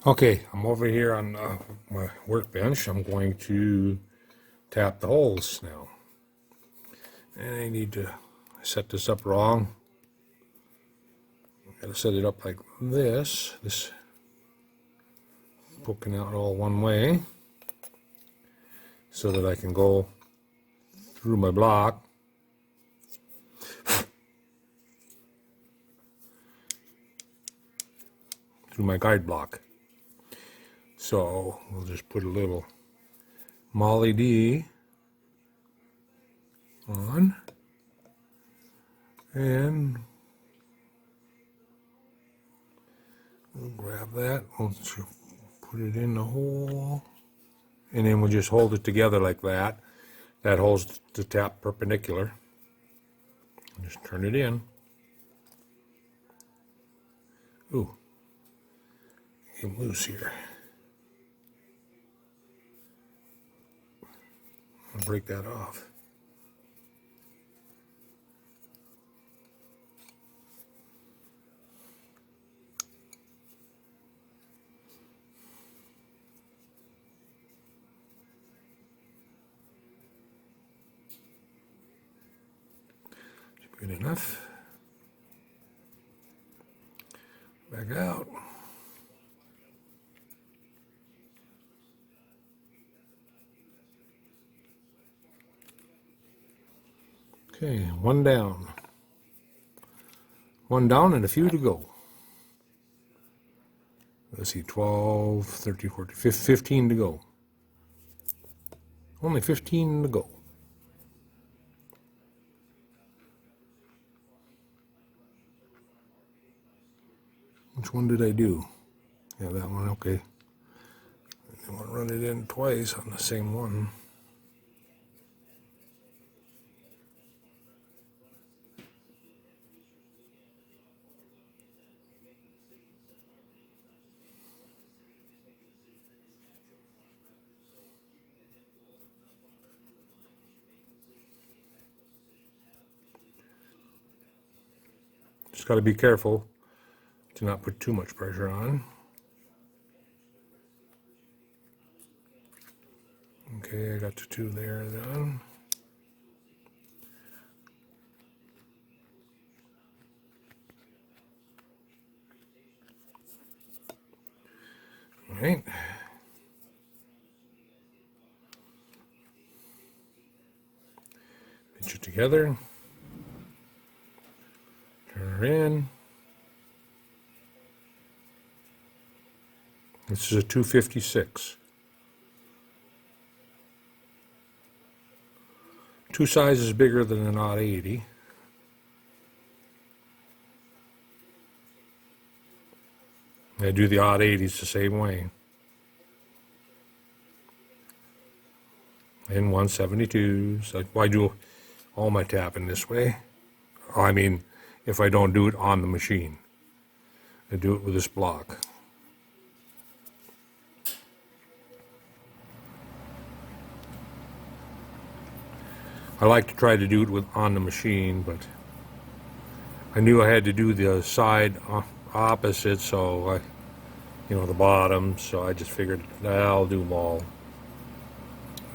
Okay, I'm over here on my workbench. I'm going to tap the holes now. And I need to set this up wrong. Got to set it up like this. This poking out all one way so that I can go through my block. Through my guide block. So we'll just put a little Molly D on, and we'll grab that, we'll put it in the hole, and then we'll just hold it together like that. That holds the tap perpendicular. Just turn it in. Ooh, get loose here. I'll break that off. Good enough. Back out. Okay, one down. One down and a few to go. Let's see, 12, 13, 14, 15 to go. Only 15 to go. Which one did I do? Yeah, that one, okay. I want to run it in twice on the same one. Just got to be careful to not put too much pressure on. Okay, I got the two there done. All right. Pinch it together. Turn her in. This is a 256. Two sizes bigger than an odd 80. I do the odd 80s the same way. And 172s. I do all my tapping this way. I mean, if I don't do it on the machine, I do it with this block. I like to try to do it on the machine, but I knew I had to do the side opposite, so the bottom, so I just figured I'll do them all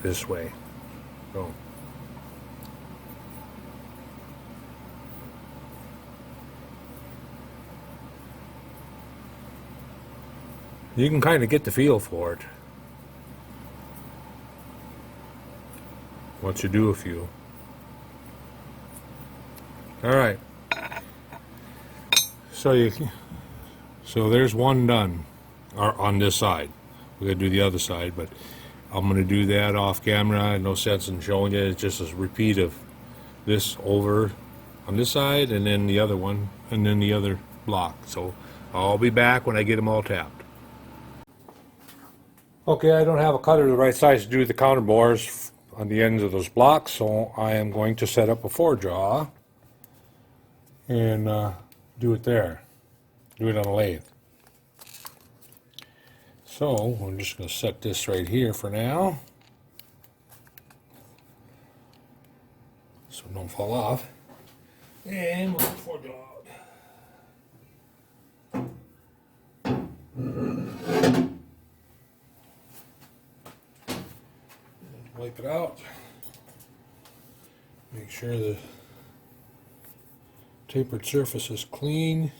this way. So you can kind of get the feel for it once you do a few. All right. So there's one done on this side. We got to do the other side, but I'm going to do that off camera. No sense in showing you. It's just a repeat of this over on this side, and then the other one, and then the other block. So I'll be back when I get them all tapped. Okay, I don't have a cutter the right size to do the counter bores on the ends of those blocks, so I am going to set up a 4-jaw and do it there. Do it on a lathe. So we're just going to set this right here for now, so it don't fall off. And we'll put 4-jaw out. wipe it out. Make sure the tapered surface is clean.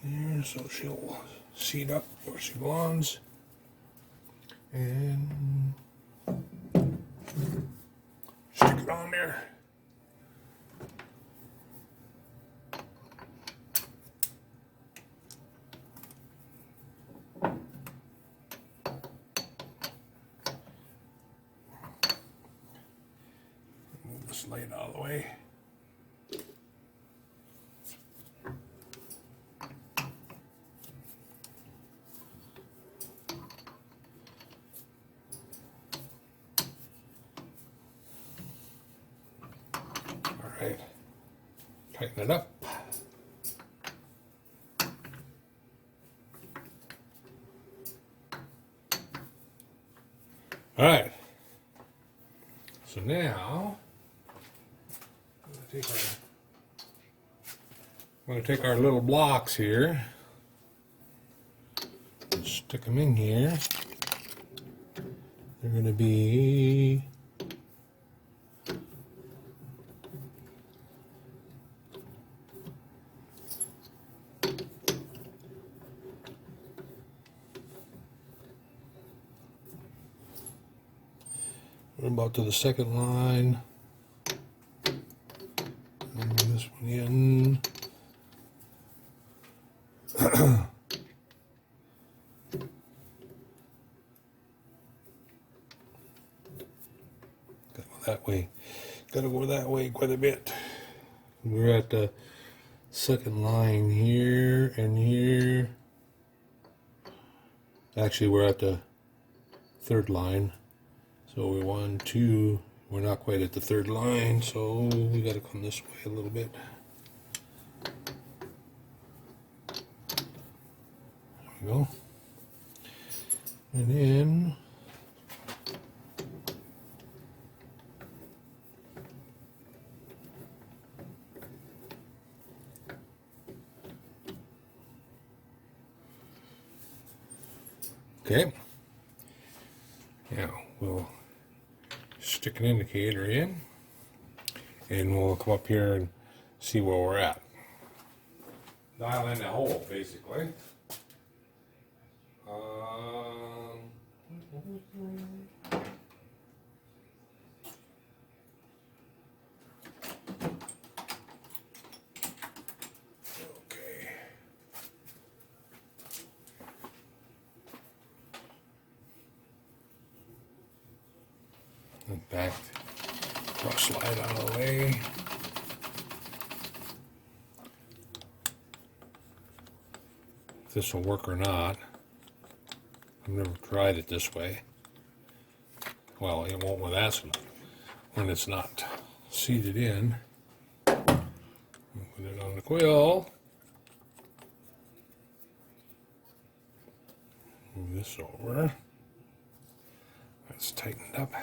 There, so she'll seat up where she belongs. And stick it on there. Move this light out of the way. Alright, tighten it up. Alright, so now I'm going to take our little blocks here, stick them in here. They're going to be we're about to the second line. And this one in. Gotta go that way. Gotta go that way quite a bit. We're at the second line here and here. Actually, we're at the third line. So we're 1, 2, we're not quite at the third line, so we got to come this way a little bit. There we go. And then okay. Now we'll stick an indicator in, and we'll come up here and see where we're at. Dial in the hole, basically. Okay. And back, brush slide out of the way. If this will work or not, I've never tried it this way. Well, it won't with acid when it's not seated in. Put it on the quill. Move this over. That's tightened up.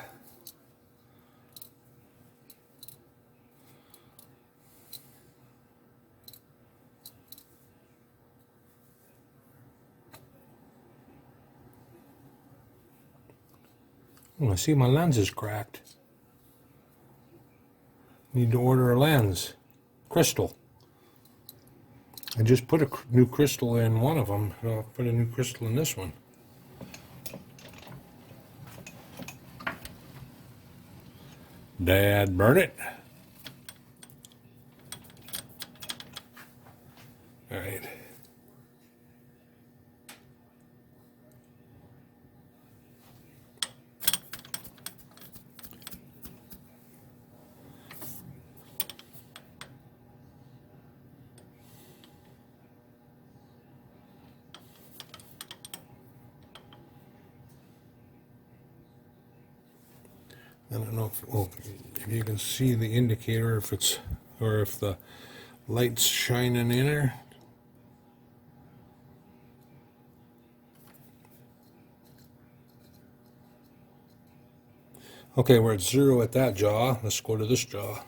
Oh, I see my lens is cracked. Need to order a lens. Crystal. I just put a new crystal in one of them. I'll put a new crystal in this one. Dad, burn it. All right. I don't know if you can see the indicator, if it's, or if the light's shining in there. Okay, we're at 0 at that jaw. Let's go to this jaw.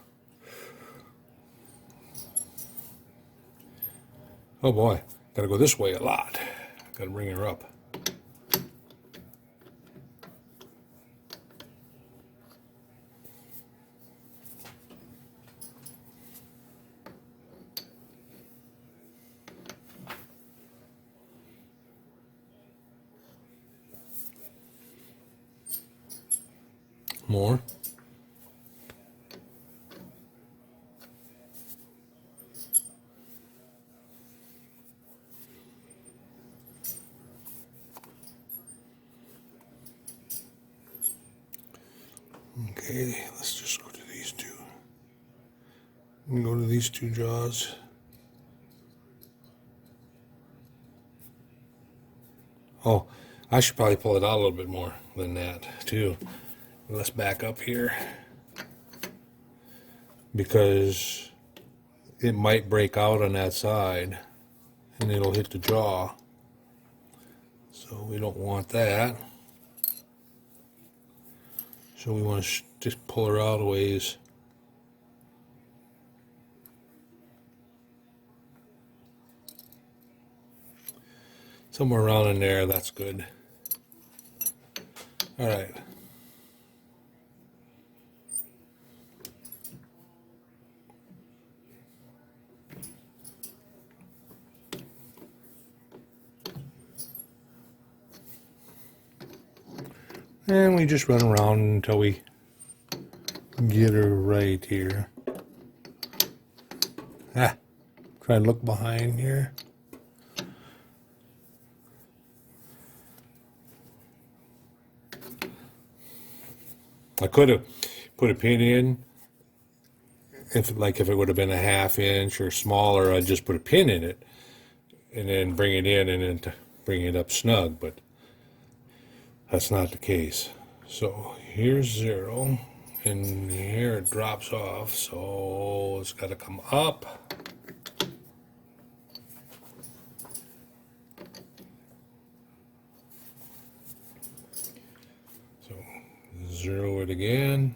Oh boy, gotta go this way a lot. Gotta bring her up. more. Okay, let's just go to these two. We can go to these two jaws. Oh, I should probably pull it out a little bit more than that too. Let's back up here because it might break out on that side and it'll hit the jaw. So we don't want that. So we want to just pull her out a ways. Somewhere around in there, that's good. All right. And we just run around until we get her right here. Ah, try to look behind here. I could have put a pin in if it would have been a 1/2 inch or smaller. I'd just put a pin in it and then bring it in and then bring it up snug, but that's not the case. So here's 0, and here it drops off, so it's got to come up. So 0 it again.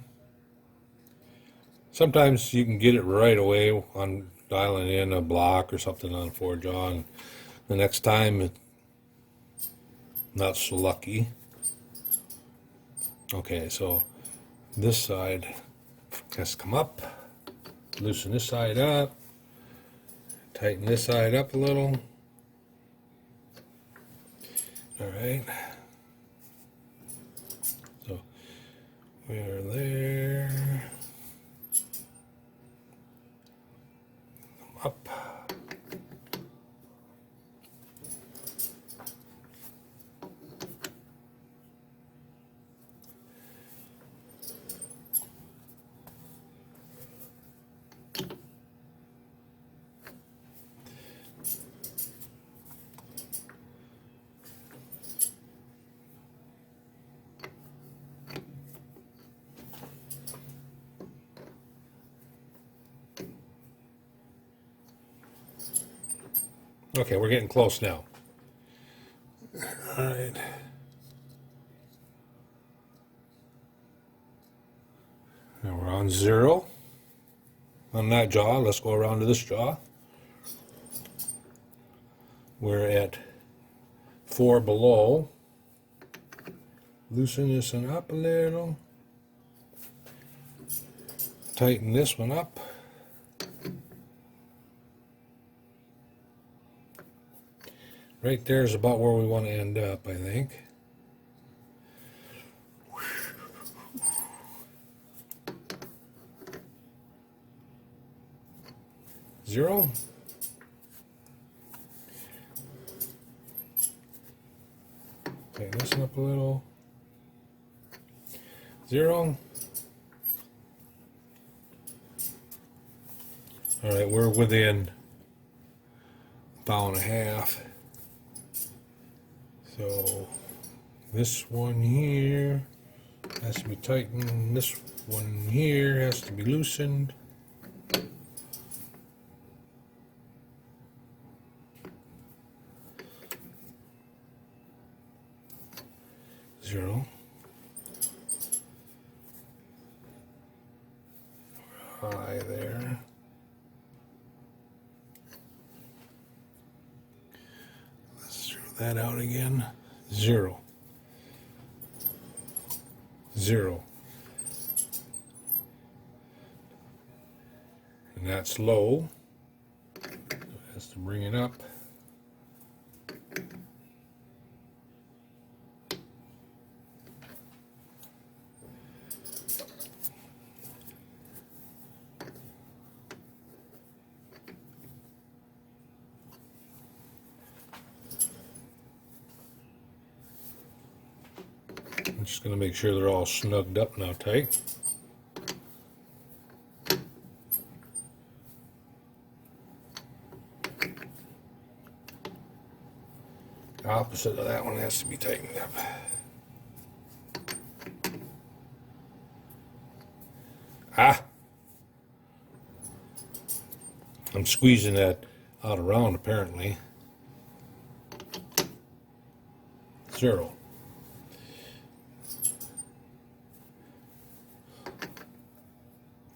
Sometimes you can get it right away on dialing in a block or something on 4-jaw, and the next time it's not so lucky. Okay, so this side has to come up, loosen this side up, tighten this side up a little. All right, so we're there, up. Okay, we're getting close now. All right. Now we're on 0 on that jaw. Let's go around to this jaw. We're at 4 below. Loosen this one up a little. Tighten this one up. Right there is about where we want to end up, I think. Zero. Tighten this one up a little. 0. All right, we're within a thou and a half. So this one here has to be tightened. This one here has to be loosened. Zero. High there. Let's throw that out again. 0. 0. And that's low. So it has to bring it up. Just going to make sure they're all snugged up now tight. The opposite of that one has to be tightened up. Ah! I'm squeezing that out around apparently. 0.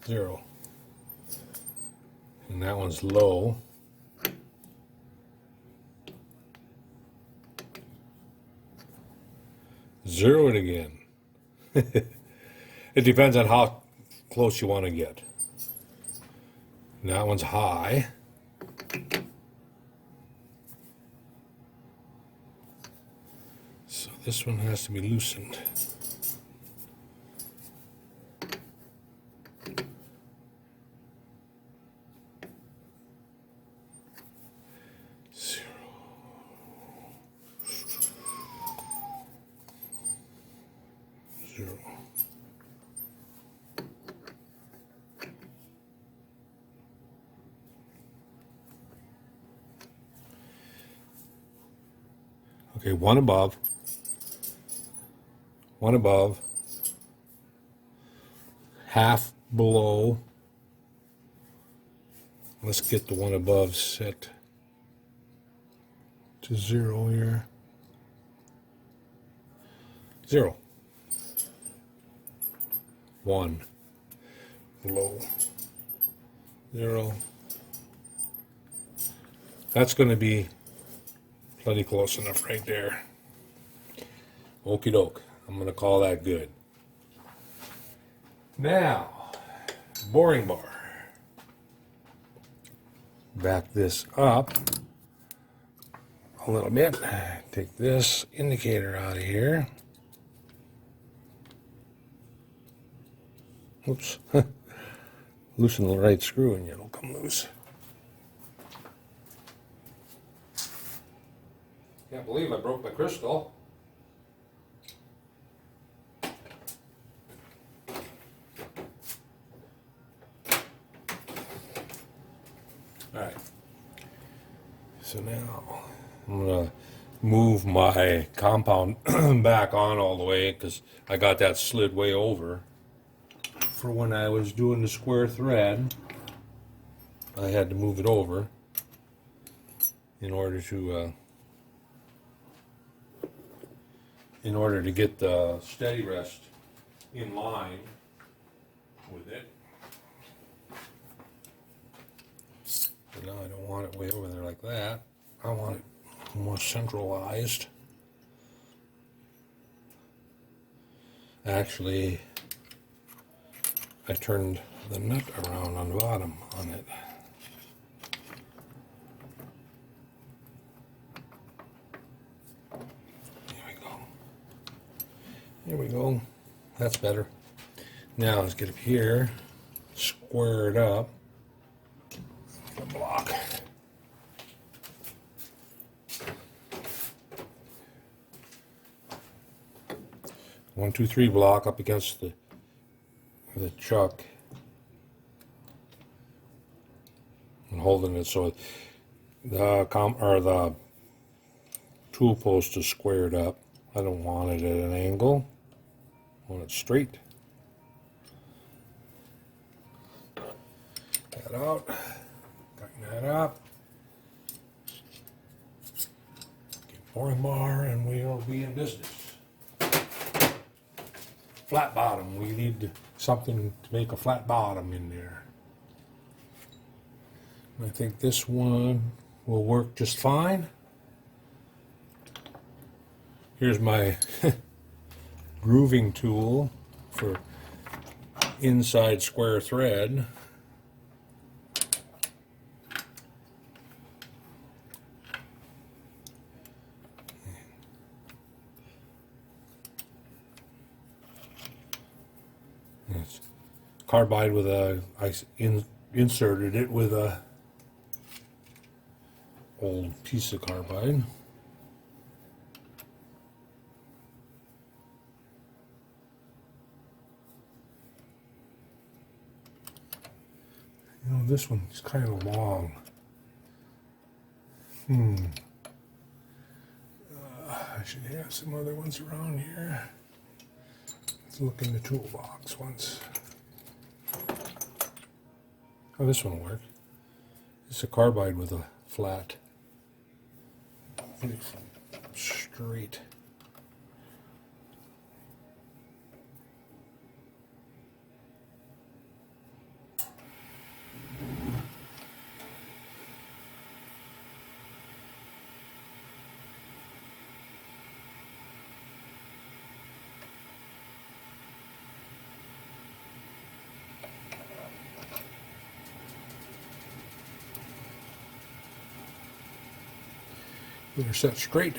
Zero. And that one's low. Zero it again. It depends on how close you want to get. And that one's high. So this one has to be loosened. Zero. Okay, one above, half below. Let's get the one above set to 0 here. 0. 1. Below. 0. That's going to be plenty close enough right there. Okie doke. I'm going to call that good. Now, boring bar. Back this up a little bit. Take this indicator out of here. Oops. Loosen the right screw and it'll come loose. Can't believe I broke my crystal. Alright. So now I'm going to move my compound back on all the way because I got that slid way over. For when I was doing the square thread, I had to move it over in order to get the steady rest in line with it. But now I don't want it way over there like that. I want it more centralized. Actually, I turned the nut around on the bottom on it. There we go. That's better. Now let's get up here, square it up. Get a block. One, two, three block up against the chuck. And holding it so the tool post is squared up. I don't want it at an angle. I want it straight. That out. Tighten that up. Get boring bar and we'll be in business. Flat bottom. We need something to make a flat bottom in there. I think this one will work just fine. Here's my grooving tool for inside square thread. It's carbide with I inserted it with a old piece of carbide. Oh, this one's kind of long. I should have some other ones around here. Let's look in the toolbox once. Oh, this one will work. It's a carbide with a flat. Straight. They're set straight.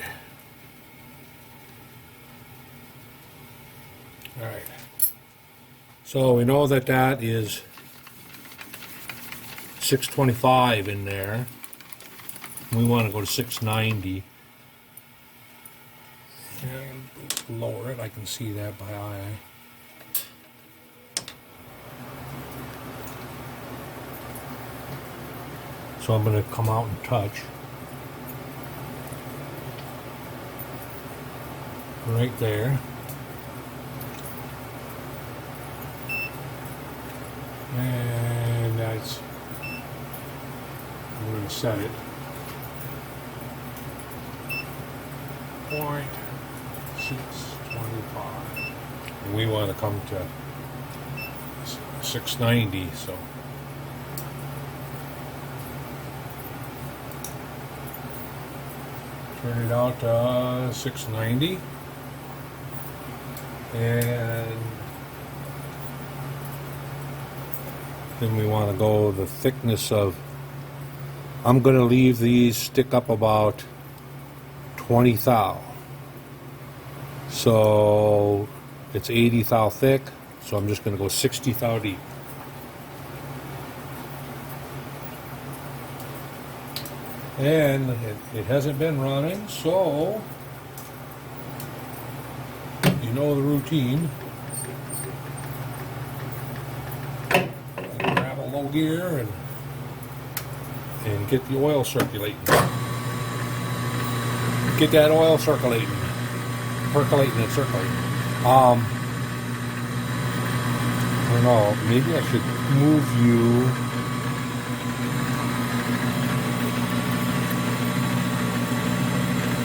All right. So we know that that is 625 in there. We want to go to 690. And lower it. I can see that by eye. So I'm going to come out and touch. Right there. And that's, I'm going to set it. 0.625. And we want to come to 690, so. Turn it out to 690. And then we want to go the thickness of, I'm going to leave these stick up about 20 thou. So it's 80 thou thick, so I'm just going to go 60 thou deep. And it hasn't been running, so you know the routine. Grab a low gear and get the oil circulating. Get that oil circulating. Percolating and circulating. I don't know, maybe I should move you.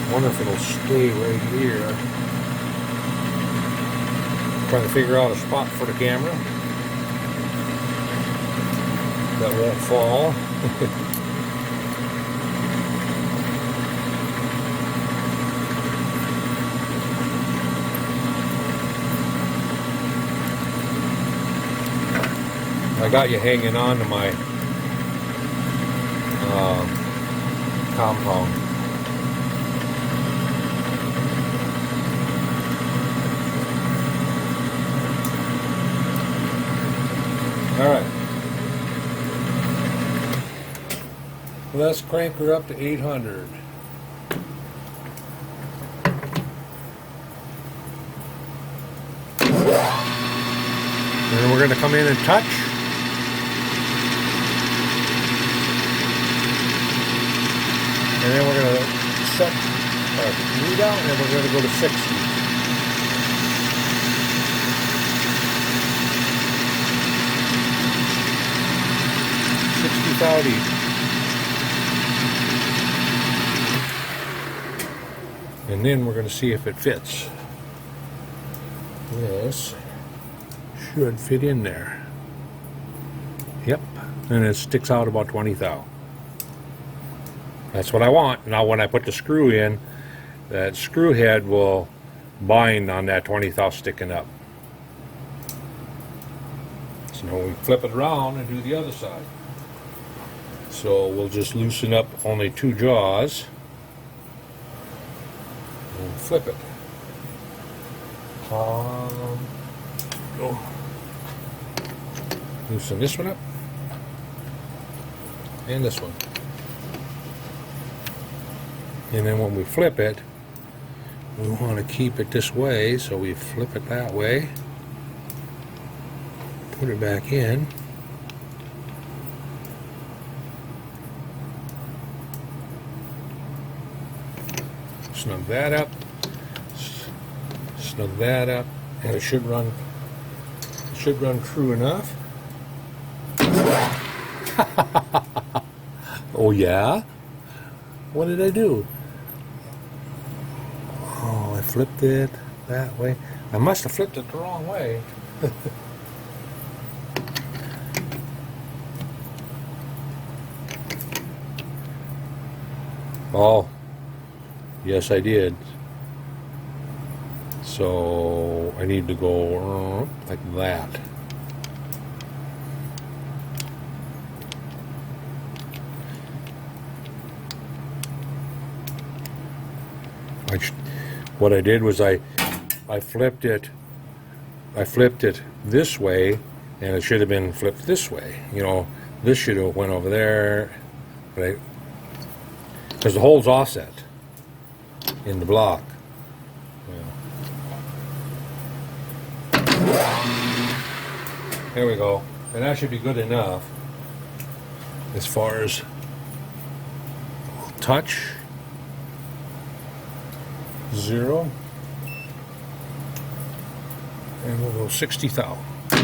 I wonder if it'll stay right here. Trying to figure out a spot for the camera that won't fall. I got you hanging on to my compound. All right. Let's crank her up to 800. And we're going to come in and touch. And then we're going to set our read out, and then we're going to go to 60. And then we're going to see if it fits. This should fit in there. Yep, and it sticks out about 20 thou. That's what I want. Now when I put the screw in, that screw head will bind on that 20 thou sticking up. So now we flip it around and do the other side. So we'll just loosen up only 2 jaws and flip it. Loosen this one up and this one. And then when we flip it, we want to keep it this way, so we flip it that way, put it back in. snug that up, snug that up, and it should run true enough. Oh yeah? What did I do? Oh, I flipped it that way. I must have flipped it the wrong way. Oh, yes I did. So I need to go like that. What I did was I flipped it this way, and it should have been flipped this way. You know, this should have went over there, but because the hole's offset in the block. Yeah. There we go, and that should be good enough as far as touch. 0, and we'll go 60,000. There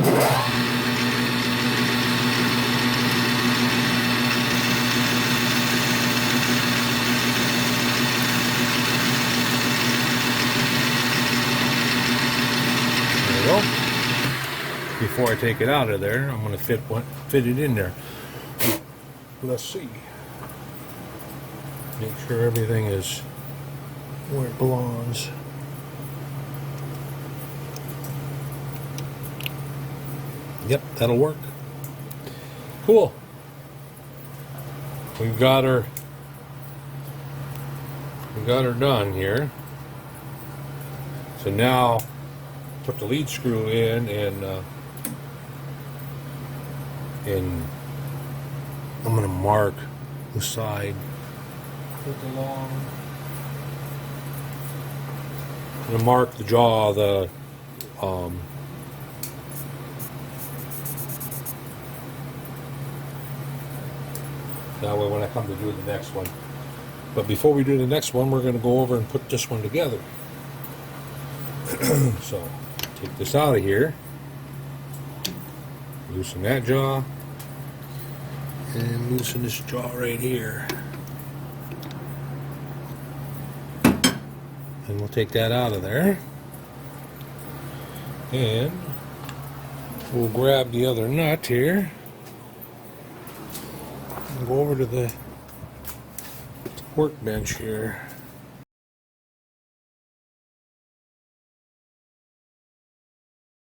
we go. Before I take it out of there, I'm going to fit it in there. Let's see. Make sure everything is where it belongs. Yep, that'll work. Cool. We've got her done here. So now put the lead screw in, and I'm going to mark the side with the long. I'm going to mark the jaw, that way when I come to do the next one. But before we do the next one, we're going to go over and put this one together. So, take this out of here, loosen that jaw, and loosen this jaw right here. And we'll take that out of there, and we'll grab the other nut here and go over to the workbench here.